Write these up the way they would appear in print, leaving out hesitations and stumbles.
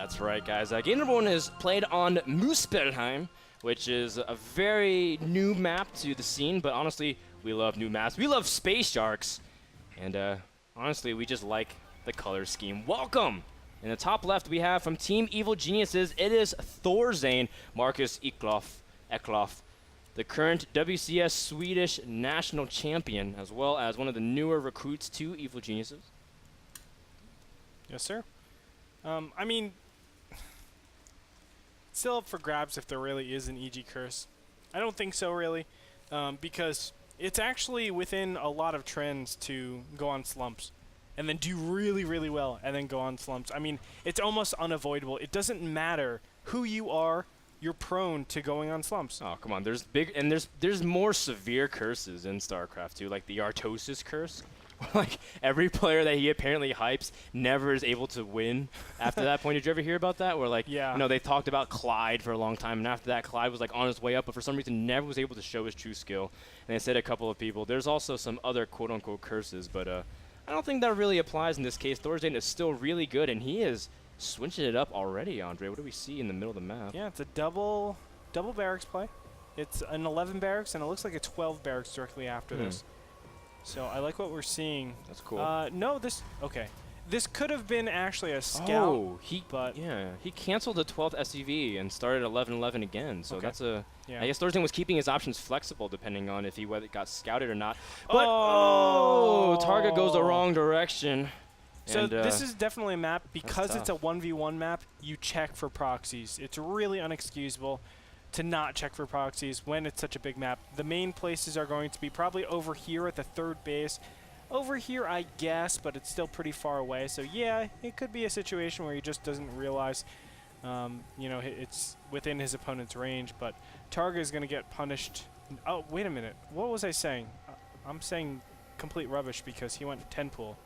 That's right, guys. Game number 1 is played on Muspelheim, which is a very new map to the scene, but honestly, we love new maps. We love space sharks, and honestly, we just like the color scheme. Welcome! In the top left, we have from Team Evil Geniuses, it is Thorzain, Marcus Eklof, the current WCS Swedish national champion, as well as one of the newer recruits to Evil Geniuses. Yes, sir. I mean, still up for grabs if there really is an EG curse. I don't think so, really, because it's actually within a lot of trends to go on slumps and then do really, really well and then go on slumps. I mean, it's almost unavoidable. It doesn't matter who you are, you're prone to going on slumps. Oh, come on. There's more severe curses in StarCraft too, like the Artosis curse. Like every player that he apparently hypes never is able to win after that point. Did you ever hear about that? Where like, yeah, you know, they talked about Clyde for a long time, and after that, Clyde was like on his way up, but for some reason never was able to show his true skill. And they said a couple of people. There's also some other quote-unquote curses, but I don't think that really applies in this case. Thorzain is still really good, and he is switching it up already. Andre, what do we see in the middle of the map? Yeah, it's a double barracks play. It's an 11 barracks, and it looks like a 12 barracks directly after this. So I like what we're seeing. That's cool. No, okay. This could have been actually a scout. Oh, he canceled the 12th SCV and started 11-11 again. So that's a. Yeah. I guess Thorzain was keeping his options flexible depending on if he got scouted or not. But Targa goes the wrong direction. So this is definitely a map, because it's a 1v1 map, you check for proxies. It's really unexcusable to not check for proxies when it's such a big map. The main places are going to be probably over here at the third base. Over here, I guess, but it's still pretty far away. So yeah, it could be a situation where he just doesn't realize, you know, it's within his opponent's range. But Targa is going to get punished. Oh, wait a minute. What was I saying? I'm saying complete rubbish because he went 10 pool.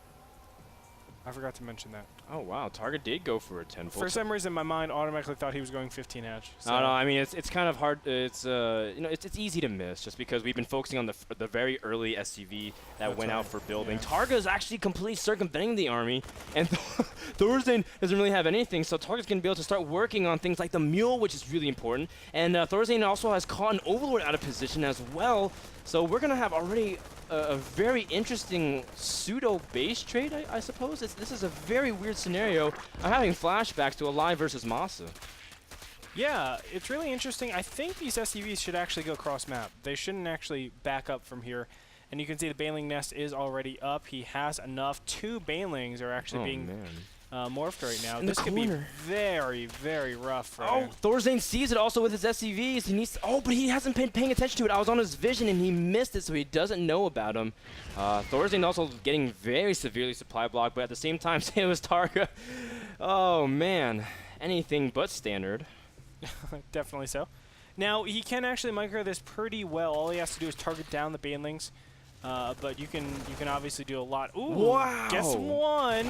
I forgot to mention that. Oh wow, Targa did go for a 10 full. For some reason, my mind automatically thought he was going 15 hatch. So no, I mean it's kind of hard. It's you know, it's easy to miss just because we've been focusing on the very early SCV that went out for building. Yeah. Targa is actually completely circumventing the army, and Thorzain doesn't really have anything. So Targa's gonna be able to start working on things like the mule, which is really important. And Thorzain also has caught an overlord out of position as well. So we're gonna have already a very interesting pseudo base trade, I suppose. This is a very weird scenario. I'm having flashbacks to a live versus Masa. Yeah, it's really interesting. I think these SCVs should actually go cross map. They shouldn't actually back up from here. And you can see the Baneling nest is already up. He has enough. 2 Banelings are actually being morphed right now. This could be very, very rough for him. Thorzain sees it also with his SCVs. He needs. But he hasn't been paying attention to it. I was on his vision and he missed it, so he doesn't know about him. Thorzain also getting very severely supply blocked, but at the same time, it was Targa. Oh man, anything but standard. Definitely so. Now he can actually micro this pretty well. All he has to do is target down the Banelings. But you can obviously do a lot. Ooh, wow. Gets one,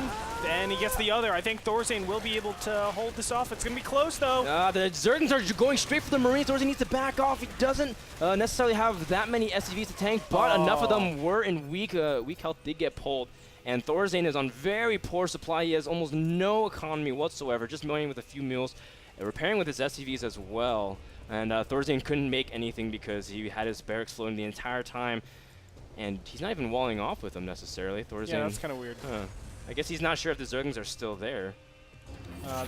and he gets the other. I think Thorzain will be able to hold this off. It's going to be close, though. The Zergans are going straight for the Marines. Thorzain needs to back off. He doesn't necessarily have that many SCVs to tank, but enough of them were in weak health did get pulled. And Thorzain is on very poor supply. He has almost no economy whatsoever, just milling with a few mules, repairing with his SCVs as well. And Thorzain couldn't make anything because he had his barracks floating the entire time. And he's not even walling off with them necessarily. Thorzain. Yeah, that's kind of weird. I guess he's not sure if the Zergans are still there.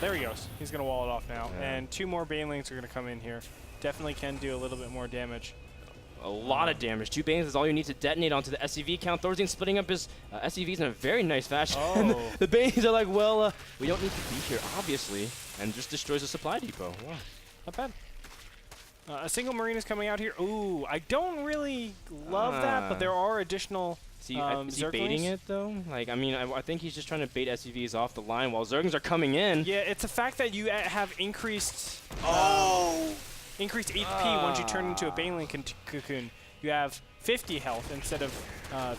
There he goes. He's going to wall it off now. Yeah. And 2 more Banelings are going to come in here. Definitely can do a little bit more damage. A lot of damage. 2 Banelings is all you need to detonate onto the SCV count. Thorzain splitting up his SCVs in a very nice fashion. The Banelings are like, well, we don't need to be here, obviously. And just destroys the supply depot. Wow. Not bad. A single Marine is coming out here. Ooh, I don't really love that, but there are additional is he baiting it, though? Like, I mean, I think he's just trying to bait SCVs off the line while Zergans are coming in. Yeah, it's the fact that you have increased increased HP once you turn into a Baneling cocoon. You have 50 health instead of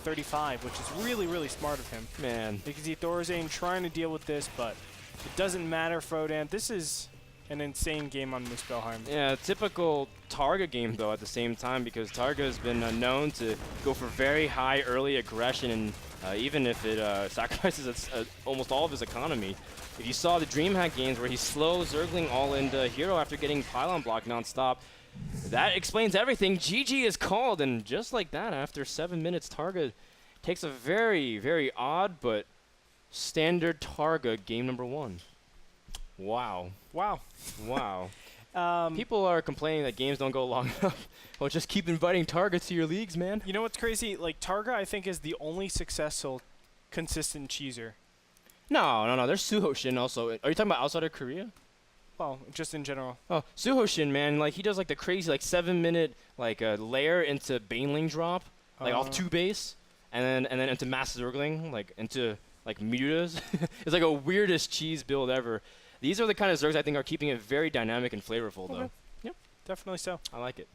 35, which is really, really smart of him. Man. You can see Thorzain trying to deal with this, but it doesn't matter, Frodan. This is an insane game on Muspelheim. Yeah, typical Targa game, though, at the same time, because Targa has been known to go for very high early aggression, and even if it sacrifices almost all of his economy. If you saw the DreamHack games where he slow Zergling all into hero after getting pylon block nonstop, that explains everything. GG is called, and just like that, after 7 minutes, Targa takes a very, very odd but standard Targa game number 1. Wow. Wow. Wow. People are complaining that games don't go long enough. Well, just keep inviting Targa to your leagues, man. You know what's crazy? Like, Targa, I think, is the only successful, consistent cheeser. No. There's Suhoshin also. Are you talking about outside of Korea? Well, just in general. Oh, Suhoshin, man, like he does like the crazy like 7-minute like layer into Baneling drop, like off 2 base, and then into Mass Zergling, like into like mutas. It's like a weirdest cheese build ever. These are the kind of Zergs I think are keeping it very dynamic and flavorful, though. Yep, definitely so. I like it.